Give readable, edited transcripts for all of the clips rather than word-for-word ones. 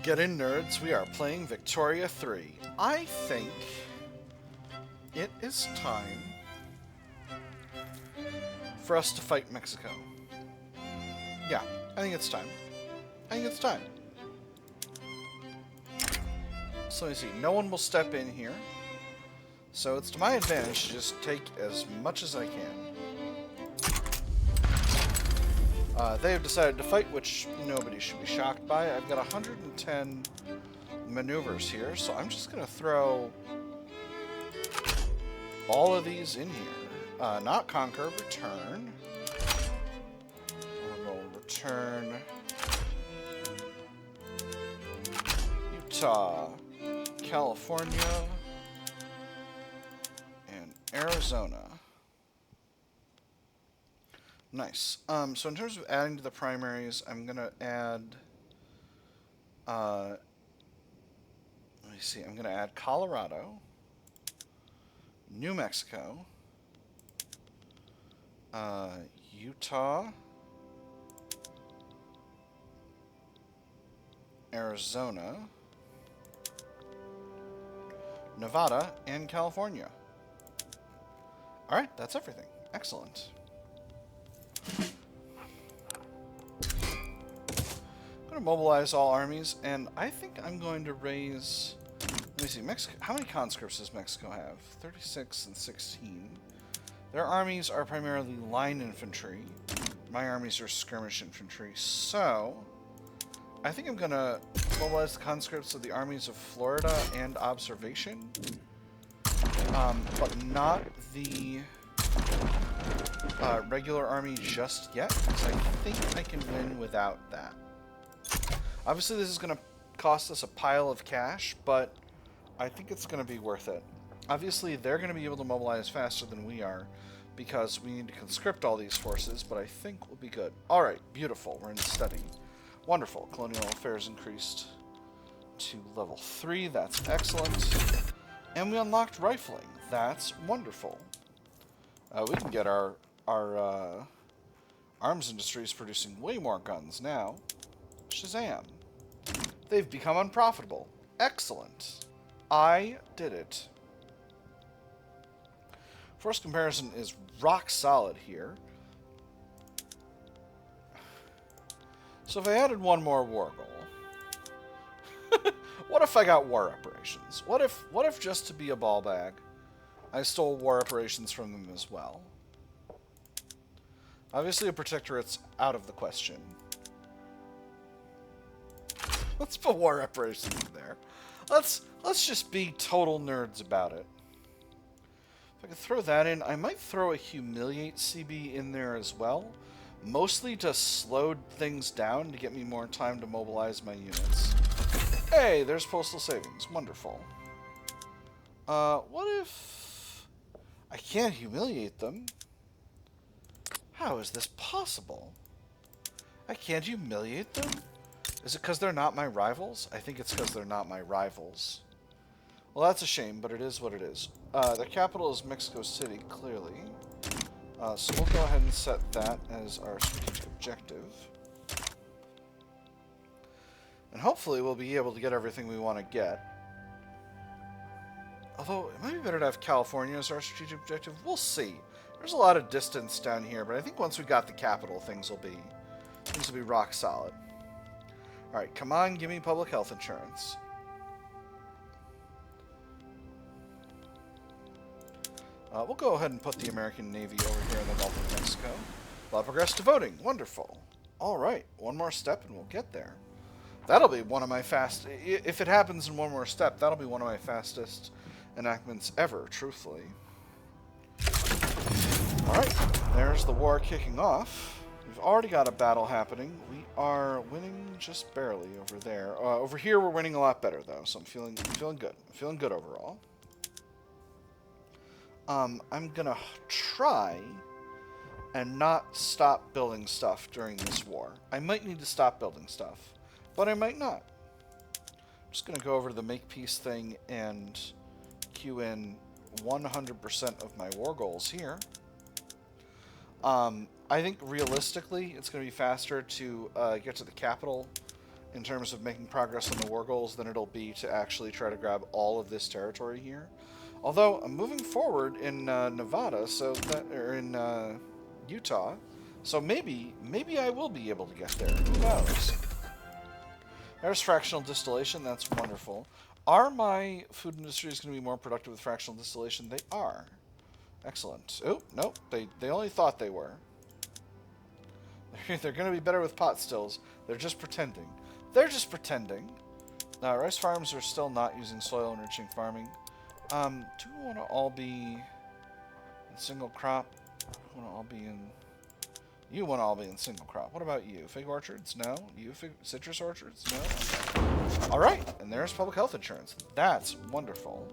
Get in, nerds. We are playing Victoria 3. I think it is time for us to fight Mexico. Yeah, I think it's time. So let me see. No one will step in here. So it's to my advantage to just take as much as I can. They have decided to fight, which nobody should be shocked by. I've got 110 maneuvers here, so I'm just going to throw all of these in here. Not conquer, return. We'll return Utah, California, and Arizona. Nice. So in terms of adding to the primaries, I'm going to add, let me see, I'm going to add Colorado, New Mexico, Utah, Arizona, Nevada, and California. Alright, that's everything. Excellent. I'm going to mobilize all armies, and I think I'm going to raise... Let me see, Mexico. How many conscripts does Mexico have? 36 and 16. Their armies are primarily line infantry. My armies are skirmish infantry. So, I think I'm going to mobilize the conscripts of the armies of Florida and observation. But not the regular army just yet, because I think I can win without that. Obviously, this is going to cost us a pile of cash, but I think it's going to be worth it. Obviously, they're going to be able to mobilize faster than we are, because we need to conscript all these forces, but I think we'll be good. Alright, beautiful. We're in study. Wonderful. Colonial affairs increased to level 3. That's excellent. And we unlocked rifling. That's wonderful. We can get our arms industries producing way more guns now. Shazam. They've become unprofitable. Excellent. I did it. Force comparison is rock solid here. So if I added one more war goal, what if I got war reparations? What if just to be a ball bag, I stole war reparations from them as well? Obviously a protectorate's out of the question. Let's put war reparations in there. Let's just be total nerds about it. If I could throw that in, I might throw a humiliate CB in there as well. Mostly to slow things down to get me more time to mobilize my units. Hey, there's postal savings. Wonderful. What if I can't humiliate them? How is this possible? I can't humiliate them? Is it because they're not my rivals? I think it's because they're not my rivals. Well, that's a shame, but it is what it is. The capital is Mexico City, clearly. So we'll go ahead and set that as our strategic objective. And hopefully we'll be able to get everything we want to get. Although, it might be better to have California as our strategic objective. We'll see. There's a lot of distance down here, but I think once we got the capital, things will be rock solid. Alright, come on, give me public health insurance. We'll go ahead and put the American Navy over here in the Gulf of Mexico. We'll progress to voting. Wonderful. Alright, one more step and we'll get there. That'll be one of my if it happens in one more step, that'll be one of my fastest enactments ever, truthfully. Alright, there's the war kicking off. We've already got a battle happening. We are winning just barely over there. Over here, we're winning a lot better, though, so I'm feeling good. I'm feeling good overall. I'm gonna try and not stop building stuff during this war. I might need to stop building stuff, but I might not. I'm just gonna go over to the make peace thing and queue in 100% of my war goals here. I think realistically it's going to be faster to get to the capital in terms of making progress on the war goals than it'll be to actually try to grab all of this territory here. Although I'm moving forward in Nevada, or in Utah, so maybe I will be able to get there. Who knows? There's fractional distillation. That's wonderful. Are my food industries going to be more productive with fractional distillation? They are. Excellent. Oh, nope. They only thought they were. They're going to be better with pot stills. They're just pretending. They're just pretending. Rice farms are still not using soil enriching farming. Do we want to all be in single crop? We want to all be in... You want to all be in single crop. What about you? Fig orchards? No. You citrus orchards? No. All right. And there's public health insurance. That's wonderful.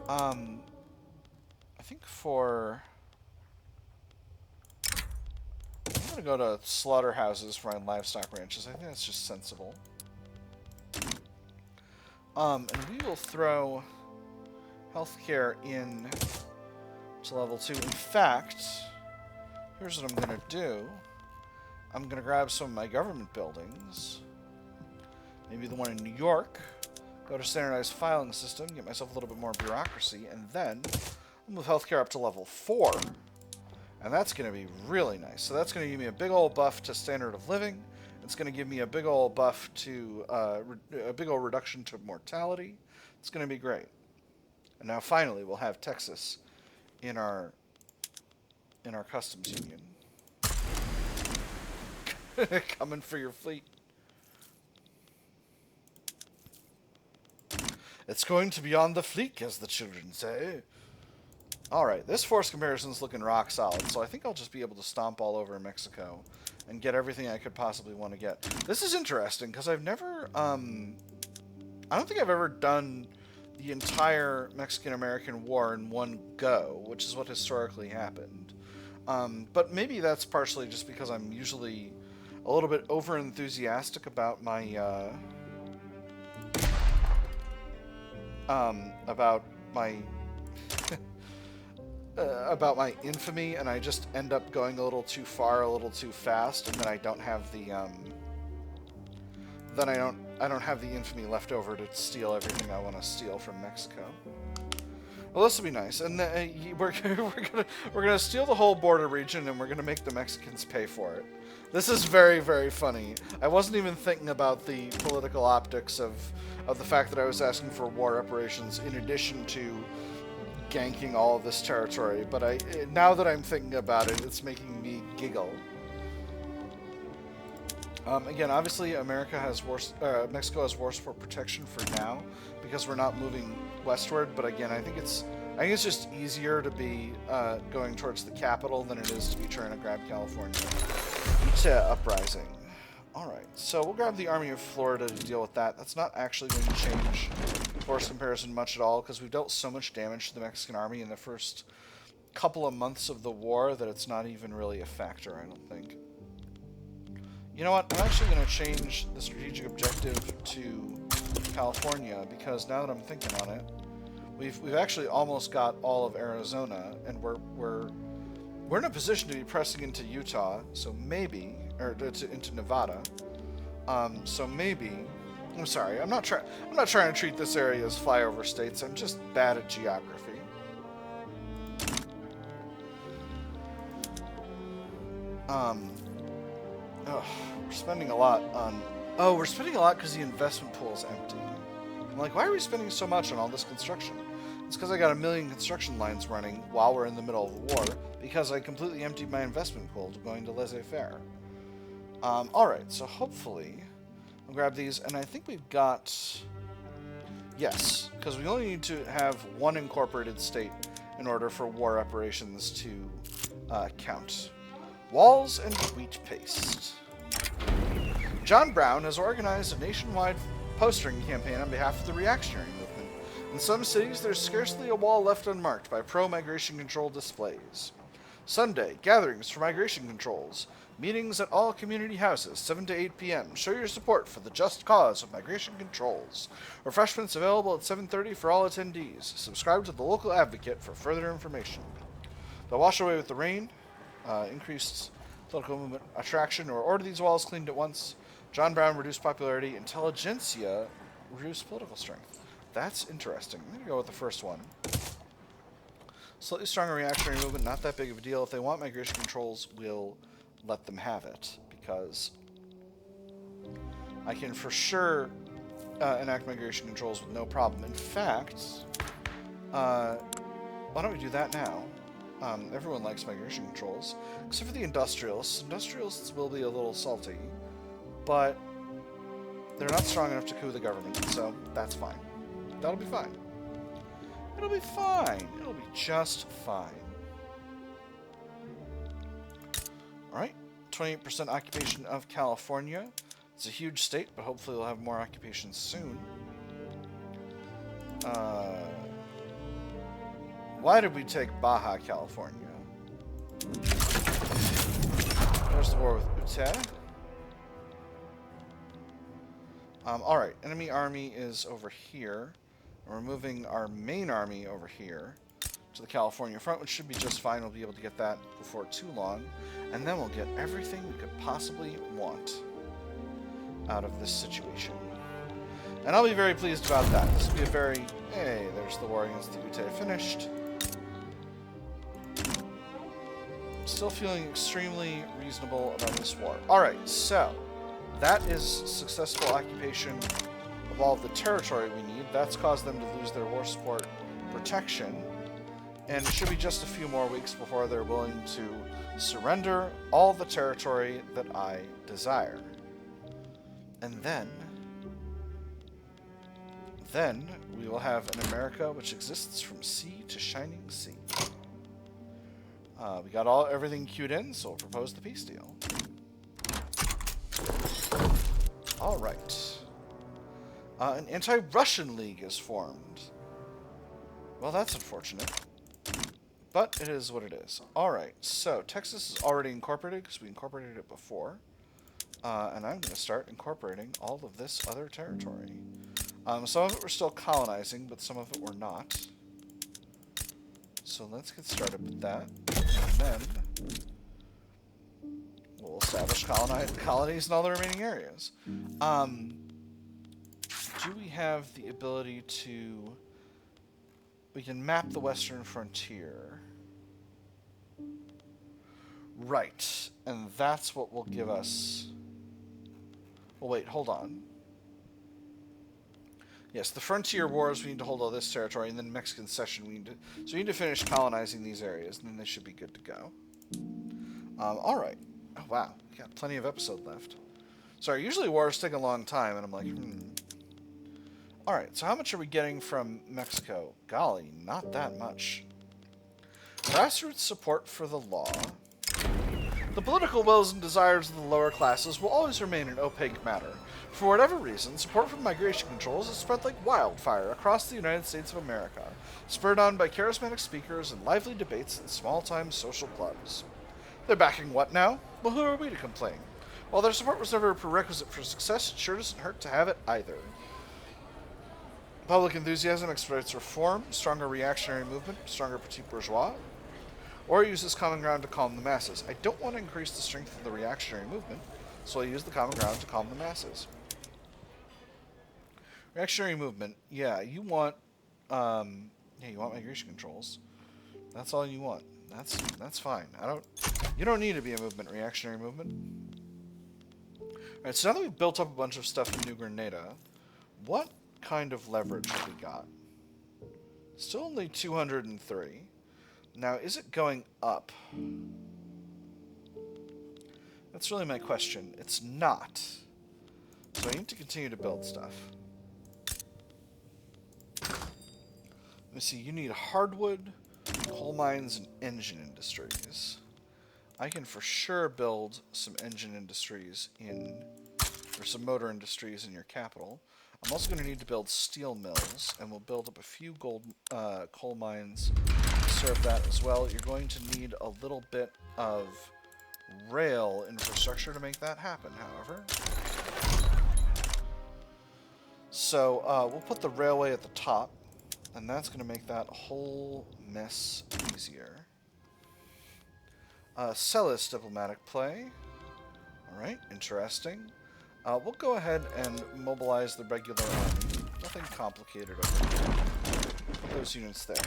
I think for... I'm going to go to slaughterhouses for my livestock ranches. I think that's just sensible. And we will throw healthcare in to level 2. In fact, here's what I'm going to do. I'm going to grab some of my government buildings. Maybe the one in New York. Go to standardized filing system, get myself a little bit more bureaucracy, and then I'll move healthcare up to level 4. And that's going to be really nice. So that's going to give me a big old buff to standard of living. It's going to give me a big old buff to, a big old reduction to mortality. It's going to be great. And now finally we'll have Texas in our customs union. Coming for your fleet. It's going to be on the fleek, as the children say. Alright, this force comparison is looking rock solid, so I think I'll just be able to stomp all over Mexico and get everything I could possibly want to get. This is interesting, because I've never, I don't think I've ever done the entire Mexican-American War in one go, which is what historically happened. But maybe that's partially just because I'm usually a little bit over-enthusiastic about my, about my infamy, and I just end up going a little too far, a little too fast, and then I don't have the I don't have the infamy left over to steal everything I want to steal from Mexico. Well, this will be nice, and we're gonna steal the whole border region, and we're gonna make the Mexicans pay for it. This is very, very funny. I wasn't even thinking about the political optics of the fact that I was asking for war reparations in addition to ganking all of this territory, but now that I'm thinking about it, it's making me giggle. Again, obviously, Mexico has wars for protection for now because we're not moving westward. But again, I think it's just easier to be going towards the capital than it is to be trying to grab California. Uprising. All right, so we'll grab the Army of Florida to deal with that. That's not actually going to change force comparison much at all because we've dealt so much damage to the Mexican army in the first couple of months of the war that it's not even really a factor, I don't think. You know what? I'm actually going to change the strategic objective to California because now that I'm thinking on it, we've actually almost got all of Arizona, and we're in a position to be pressing into Utah, so maybe, or into Nevada. So maybe. I'm sorry. I'm not trying to treat this area as flyover states. I'm just bad at geography. We're spending a lot on... Oh, we're spending a lot because the investment pool is empty. I'm like, why are we spending so much on all this construction? It's because I got 1 million construction lines running while we're in the middle of the war, because I completely emptied my investment pool going to laissez-faire. Alright, so hopefully I'll grab these, and I think we've got... Yes, because we only need to have one incorporated state in order for war reparations to count. Walls and wheat paste. John Brown has organized a nationwide postering campaign on behalf of the reactionary movement. In some cities, there's scarcely a wall left unmarked by pro-migration control displays. Sunday, gatherings for migration controls. Meetings at all community houses, 7 to 8 p.m. Show your support for the just cause of migration controls. Refreshments available at 7:30 for all attendees. Subscribe to the local advocate for further information. They'll wash away with the rain. Increased political movement attraction, or order these walls cleaned at once. John Brown, reduced popularity. Intelligentsia, reduced political strength. That's interesting. I'm going to go with the first one. Slightly stronger reactionary movement, not that big of a deal. If they want migration controls, we'll let them have it, because I can for sure enact migration controls with no problem. In fact, why don't we do that now? Everyone likes migration controls, except for the industrialists. Industrialists will be a little salty, but they're not strong enough to coup the government, so that's fine. That'll be fine. It'll be fine. It'll be just fine. Alright, 28% occupation of California. It's a huge state, but hopefully we'll have more occupations soon. Why did we take Baja California? There's the war with Ute. Alright, enemy army is over here. We're moving our main army over here to the California front, which should be just fine. We'll be able to get that before too long. And then we'll get everything we could possibly want out of this situation. And I'll be very pleased about that. This will be a very... Hey, there's the war against the Ute finished. Still feeling extremely reasonable about this war. Alright, so that is successful occupation of all of the territory we need. That's caused them to lose their war support protection. And it should be just a few more weeks before they're willing to surrender all the territory that I desire. And then we will have an America which exists from sea to shining sea. We got everything queued in, so we'll propose the peace deal. All right. An anti-Russian league is formed. Well, that's unfortunate. But it is what it is. Alright, so Texas is already incorporated because we incorporated it before. And I'm going to start incorporating all of this other territory. Some of it we're still colonizing, but some of it we're not. So let's get started with that. And then we'll establish colonies in all the remaining areas. Do we have the ability to... We can map the western frontier. Right. And that's what will give us... Well, wait, hold on. Yes, the frontier wars, we need to hold all this territory, and then Mexican cession, we need to... So we need to finish colonizing these areas, and then they should be good to go. Alright. Oh, wow. We got plenty of episode left. Sorry, usually wars take a long time, and I'm like, Alright, so how much are we getting from Mexico? Golly, not that much. Grassroots support for the law. The political wills and desires of the lower classes will always remain an opaque matter. For whatever reason, support for migration controls has spread like wildfire across the United States of America, spurred on by charismatic speakers and lively debates in small-time social clubs. They're backing what now? Well, who are we to complain? While their support was never a prerequisite for success, it sure doesn't hurt to have it either. Public enthusiasm exploits reform, stronger reactionary movement, stronger petit bourgeois, or uses common ground to calm the masses. I don't want to increase the strength of the reactionary movement, so I use the common ground to calm the masses. Reactionary movement, yeah, you want migration controls. That's all you want. That's fine. You don't need to be a movement, reactionary movement. Alright, so now that we've built up a bunch of stuff in New Granada, what kind of leverage have we got? Still only 203. Now, is it going up? That's really my question. It's not. So I need to continue to build stuff. Let me see. You need hardwood, coal mines, and engine industries. I can for sure build some engine industries or some motor industries in your capital. I'm also going to need to build steel mills, and we'll build up a few coal mines to serve that as well. You're going to need a little bit of rail infrastructure to make that happen, however. So we'll put the railway at the top, and that's going to make that whole mess easier. Celis diplomatic play. Alright, interesting. We'll go ahead and mobilize the regular army. Nothing complicated over here. Put those units there.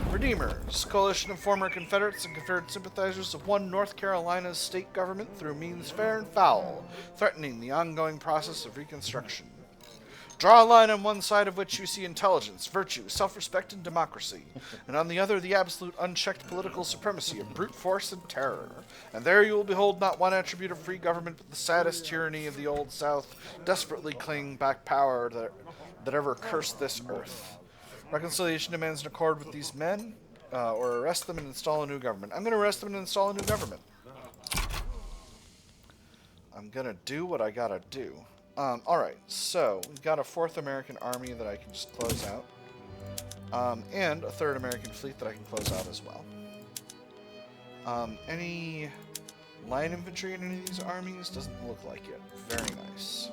Redeemers, coalition of former Confederates and Confederate sympathizers have won North Carolina's state government through means fair and foul, threatening the ongoing process of Reconstruction. Draw a line on one side of which you see intelligence, virtue, self-respect, and democracy, and on the other the absolute unchecked political supremacy of brute force and terror. And there you will behold not one attribute of free government, but the saddest tyranny of the Old South, desperately clinging back power that ever cursed this earth. Reconciliation demands an accord with these men, or arrest them and install a new government. I'm going to arrest them and install a new government. I'm going to do what I gotta do. Alright, so we've got a 4th American army that I can just close out. And a 3rd American fleet that I can close out as well. Any line infantry in any of these armies? Doesn't look like it. Very nice.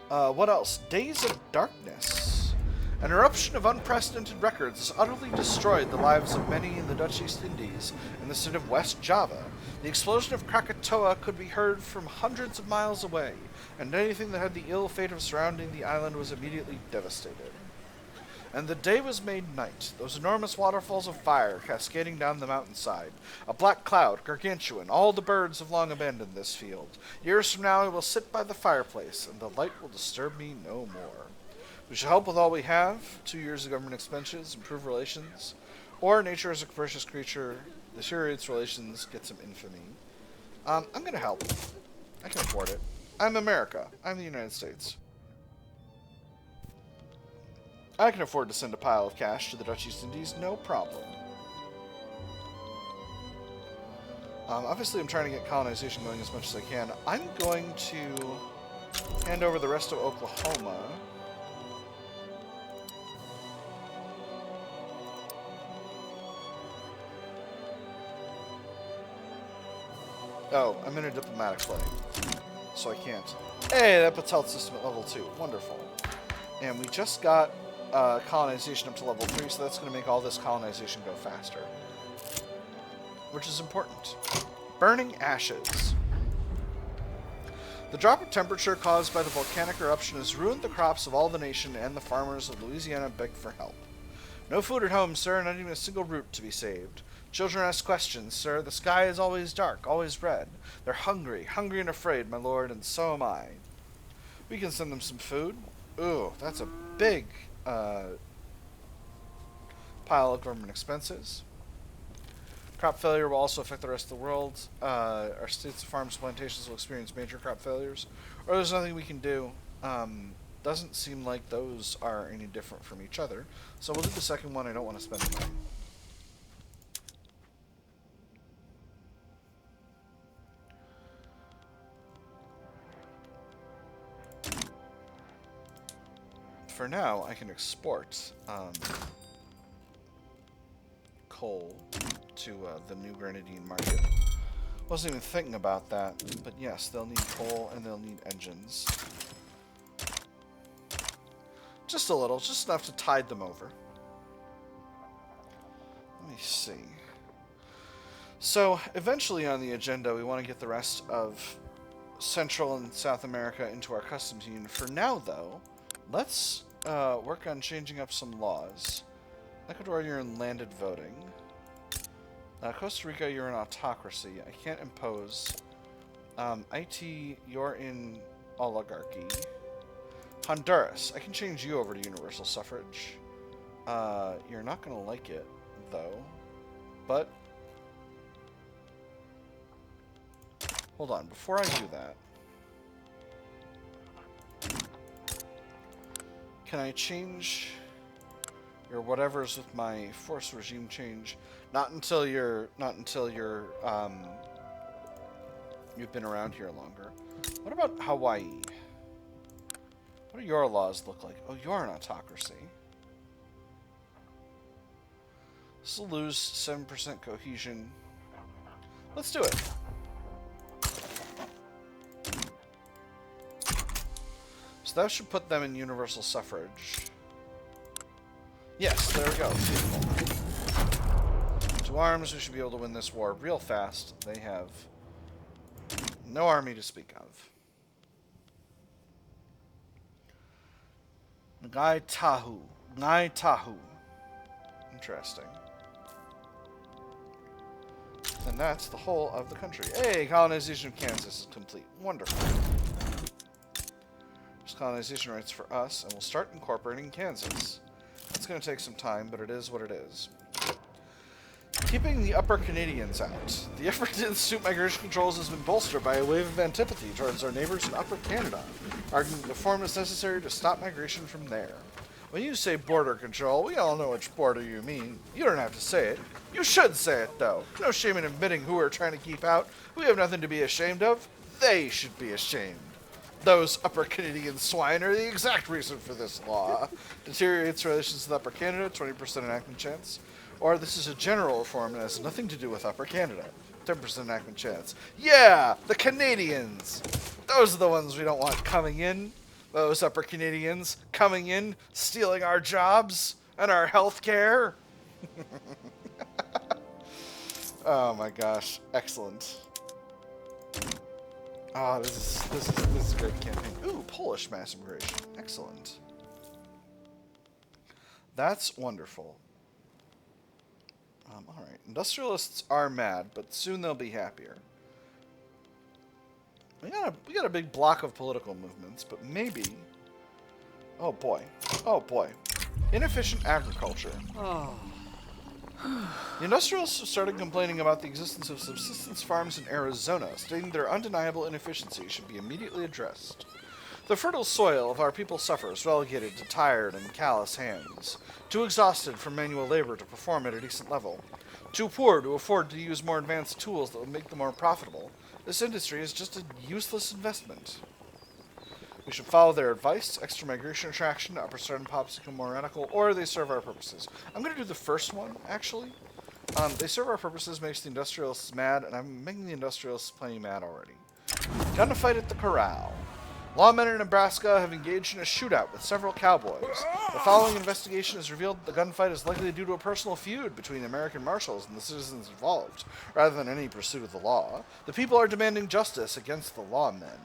What else? Days of Darkness. An eruption of unprecedented records has utterly destroyed the lives of many in the Dutch East Indies and the state of West Java. The explosion of Krakatoa could be heard from hundreds of miles away, and anything that had the ill fate of surrounding the island was immediately devastated. And the day was made night, those enormous waterfalls of fire cascading down the mountainside. A black cloud, gargantuan, all the birds have long abandoned this field. Years from now I will sit by the fireplace, and the light will disturb me no more. We shall help with all we have, 2 years of government expenses, improve relations, or nature is a capricious creature, deteriorates relations, gets some infamy. I'm going to help. I can afford it. I'm America. I'm the United States. I can afford to send a pile of cash to the Dutch East Indies, no problem. Obviously, I'm trying to get colonization going as much as I can. I'm going to hand over the rest of Oklahoma. Oh, I'm in a diplomatic play, so I can't. Hey, that puts health system at level 2. Wonderful. And we just got colonization up to level 3, so that's going to make all this colonization go faster. Which is important. Burning ashes. The drop of temperature caused by the volcanic eruption has ruined the crops of all the nation, and the farmers of Louisiana beg for help. No food at home, sir, not even a single root to be saved. Children ask questions, sir. The sky is always dark, always red. They're hungry, hungry and afraid, my lord, and so am I. We can send them some food. Ooh, that's a big pile of government expenses. Crop failure will also affect the rest of the world. Our states, farms, plantations will experience major crop failures. Or there's nothing we can do. Doesn't seem like those are any different from each other. So we'll do the second one. I don't want to spend the money. For now, I can export coal to the New Grenadine market. Wasn't even thinking about that, but yes, they'll need coal and they'll need engines. Just a little, just enough to tide them over. Let me see. So, eventually on the agenda, we want to get the rest of Central and South America into our customs union. For now, though, let's work on changing up some laws. Ecuador, you're in landed voting. Costa Rica, you're in autocracy. I can't impose. IT, you're in oligarchy. Honduras, I can change you over to universal suffrage. You're not going to like it, though. But hold on, before I do that, can I change your whatever's with my force regime change? Not until you've been around here longer. What about Hawaii? What do your laws look like? Oh, you're an autocracy. This will lose 7% cohesion. Let's do it. So that should put them in universal suffrage. Yes, there we go. Beautiful. To arms, we should be able to win this war real fast. They have No army to speak of. Ngai Tahu. Ngai Tahu. Interesting. And that's the whole of the country. Hey, colonization of Kansas is complete. Wonderful. There's colonization rights for us, and we'll start incorporating Kansas. It's going to take some time, but it is what it is. Keeping the Upper Canadians out. The effort to institute migration controls has been bolstered by a wave of antipathy towards our neighbors in Upper Canada, arguing the reform is necessary to stop migration from there. When you say border control, we all know which border you mean. You don't have to say it. You should say it, though. No shame in admitting who we're trying to keep out. We have nothing to be ashamed of. They should be ashamed. Those Upper Canadian swine are the exact reason for this law. Deteriorates relations with Upper Canada, 20% enactment chance. Or this is a general reform and has nothing to do with Upper Canada. 10% enactment chance. Yeah, the Canadians. Those are the ones we don't want coming in. Those Upper Canadians coming in, stealing our jobs and our health care. Oh my gosh, excellent. Oh, this is a great campaign. Ooh, Polish mass immigration. Excellent. That's wonderful. Alright. Industrialists are mad, but soon they'll be happier. We got a big block of political movements, but maybe... Oh boy. Oh boy. Inefficient agriculture. Oh. The industrialists have started complaining about the existence of subsistence farms in Arizona, stating their undeniable inefficiency should be immediately addressed. The fertile soil of our people suffers, relegated to tired and callous hands, too exhausted from manual labor to perform at a decent level, too poor to afford to use more advanced tools that would make them more profitable. This industry is just a useless investment. We should follow their advice. Extra migration attraction to upper certain pops become more radical, or they serve our purposes. I'm going to do the first one, actually. They serve our purposes, makes the industrialists mad, and I'm making the industrialists plenty mad already. Gunfight at the corral. Lawmen in Nebraska have engaged in a shootout with several cowboys. The following investigation has revealed that the gunfight is likely due to a personal feud between American marshals and the citizens involved, rather than any pursuit of the law. The people are demanding justice against the lawmen.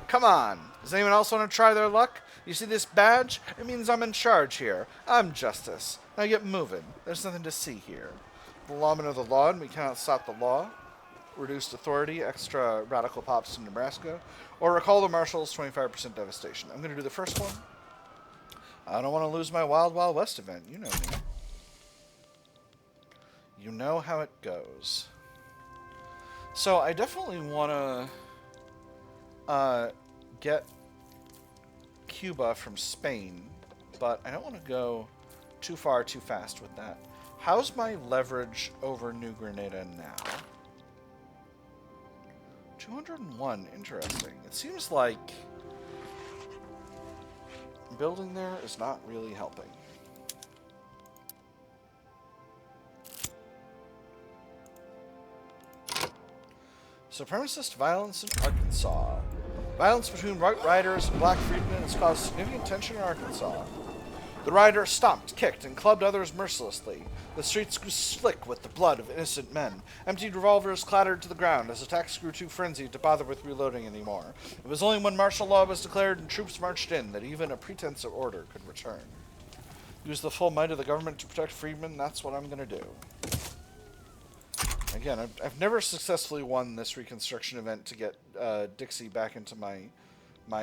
Come on, does anyone else want to try their luck? You see this badge? It means I'm in charge here. I'm justice. Now get moving. There's nothing to see here. The lawmen are the law, and we cannot stop the law. Reduced authority, extra radical pops in Nebraska, or recall the marshals, 25% devastation. I'm going to do the first one. I don't want to lose my Wild Wild West event. You know me. You know how it goes. So I definitely want to get Cuba from Spain, but I don't want to go too far too fast with that. How's my leverage over New Grenada now? 201, interesting. It seems like building there is not really helping. Supremacist violence in Arkansas. Violence between white riders and black freedmen has caused significant tension in Arkansas. The riders stomped, kicked, and clubbed others mercilessly. The streets grew slick with the blood of innocent men. Emptied revolvers clattered to the ground as attacks grew too frenzied to bother with reloading anymore. It was only when martial law was declared and troops marched in that even a pretense of order could return. Use the full might of the government to protect freedmen, that's what I'm going to do. Again, I've never successfully won this Reconstruction event to get Dixie back into my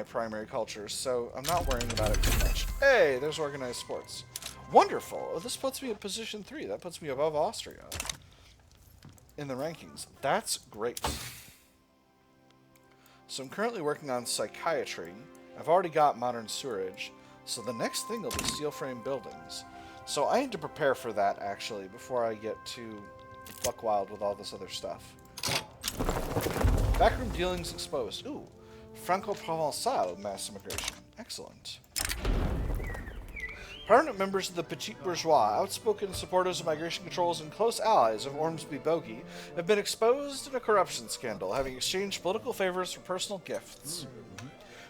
primary culture, so I'm not worrying about it too much. Hey, there's organized sports. Wonderful. Oh, this puts me at position 3. That puts me above Austria in the rankings. That's great. So I'm currently working on psychiatry. I've already got modern sewerage, so the next thing will be steel frame buildings. So I need to prepare for that, actually, before I get to buck wild with all this other stuff. Backroom dealings exposed. Ooh. Franco-Provençal mass immigration. Excellent. Permanent members of the Petit Bourgeois, outspoken supporters of migration controls and close allies of Ormsby Bogey, have been exposed in a corruption scandal, having exchanged political favors for personal gifts.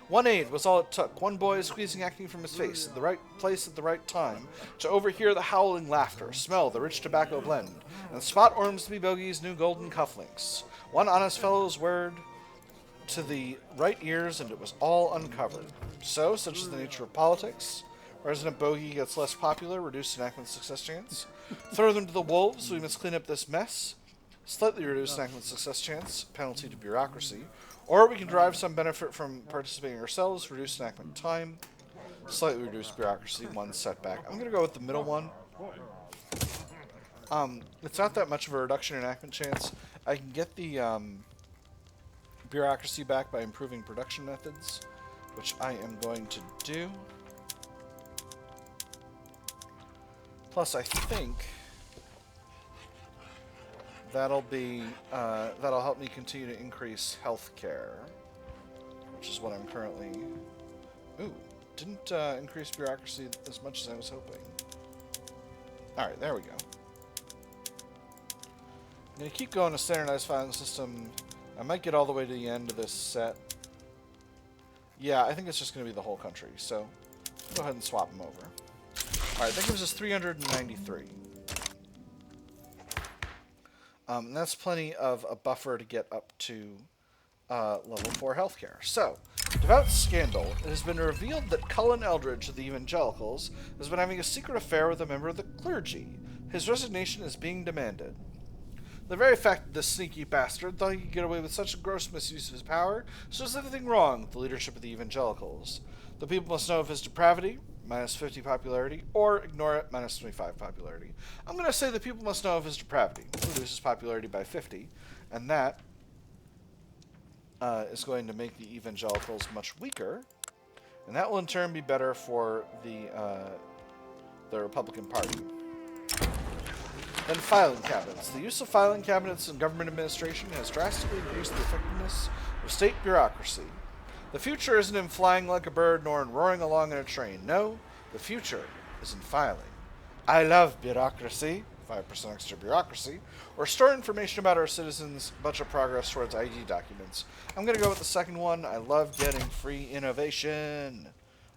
One aide was all it took, one boy squeezing acne from his face, in the right place at the right time, to overhear the howling laughter, smell the rich tobacco blend, and spot Ormsby Bogey's new golden cufflinks. One honest fellow's word to the right ears and it was all uncovered. So, such is the nature of politics. Resident Bogey gets less popular, reduced enactment success chance. Throw them to the wolves, we must clean up this mess. Slightly reduced enactment success chance, penalty to bureaucracy. Or we can derive some benefit from participating ourselves, reduced enactment time. Slightly reduced bureaucracy, 1 setback. I'm going to go with the middle one. It's not that much of a reduction in enactment chance. I can get the bureaucracy back by improving production methods, which I am going to do. Plus, I think that'll help me continue to increase healthcare, which is what I'm currently. Ooh, didn't increase bureaucracy as much as I was hoping. All right, there we go. I'm going to keep going to standardized filing system. I might get all the way to the end of this set. Yeah, I think it's just going to be the whole country, so go ahead and swap them over. Alright, that gives us 393. And that's plenty of a buffer to get up to level 4 healthcare. So, devout scandal. It has been revealed that Cullen Eldridge of the Evangelicals has been having a secret affair with a member of the clergy. His resignation is being demanded. The very fact that this sneaky bastard thought he could get away with such a gross misuse of his power shows everything wrong with the leadership of the Evangelicals. The people must know of his depravity, minus 50 popularity, or ignore it, minus 25 popularity. I'm going to say the people must know of his depravity. Reduces popularity by 50, and that is going to make the Evangelicals much weaker, and that will in turn be better for the Republican Party. Then filing cabinets. The use of filing cabinets in government administration has drastically increased the effectiveness of state bureaucracy. The future isn't in flying like a bird nor in roaring along in a train. No, the future is in filing. I love bureaucracy, 5% extra bureaucracy, or store information about our citizens' budget progress towards ID documents. I'm going to go with the second one. I love getting free innovation.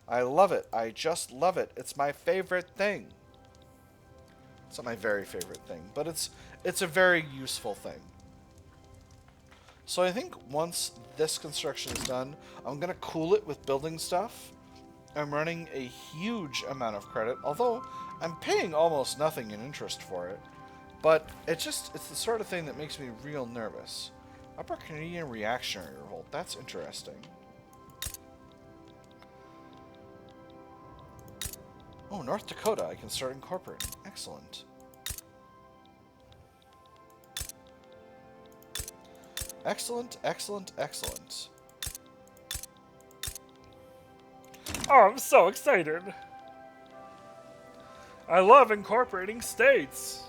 I love it. I just love it. It's my favorite thing. It's not my very favorite thing, but it's a very useful thing. So I think once this construction is done, I'm going to cool it with building stuff. I'm running a huge amount of credit, although I'm paying almost nothing in interest for it. But it's the sort of thing that makes me real nervous. Upper Canadian Reactionary Revolt, that's interesting. Oh, North Dakota, I can start incorporating. Excellent. Excellent, excellent, excellent. Oh, I'm so excited. I love incorporating states.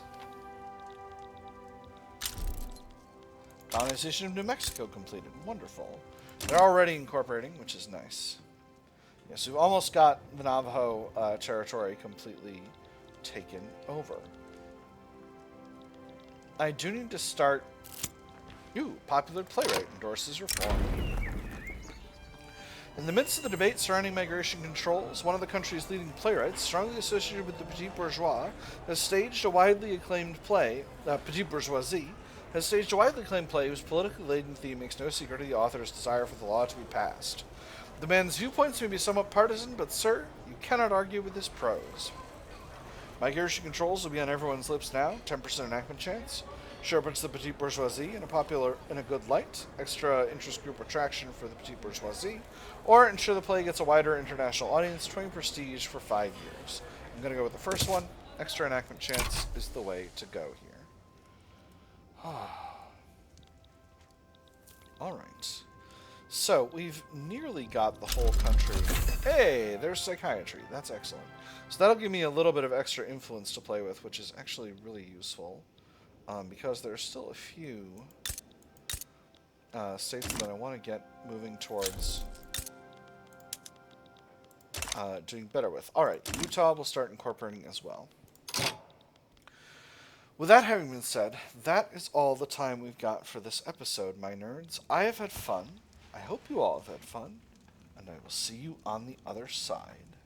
Colonization of New Mexico completed. Wonderful. They're already incorporating, which is nice. Yes, we've almost got the Navajo territory completely taken over. I do need to start... Ooh, popular playwright endorses reform. In the midst of the debate surrounding migration controls, one of the country's leading playwrights, strongly associated with the Petit Bourgeois, has staged a widely acclaimed play, Petit Bourgeoisie, has staged a widely acclaimed play whose politically laden theme makes no secret of the author's desire for the law to be passed. The man's viewpoints may be somewhat partisan, but sir, you cannot argue with his prose. Migration controls will be on everyone's lips now, 10% enactment chance. Sharpens the Petite Bourgeoisie in a good light, extra interest group attraction for the Petite Bourgeoisie, or ensure the play gets a wider international audience, 20 prestige for 5 years. I'm going to go with the first one. Extra enactment chance is the way to go here. Alright. So, we've nearly got the whole country. Hey, there's psychiatry. That's excellent. So that'll give me a little bit of extra influence to play with, which is actually really useful. Because there's still a few states that I want to get moving towards doing better with. Alright, Utah will start incorporating as well. With that having been said, that is all the time we've got for this episode, my nerds. I have had fun. I hope you all have had fun. And I will see you on the other side.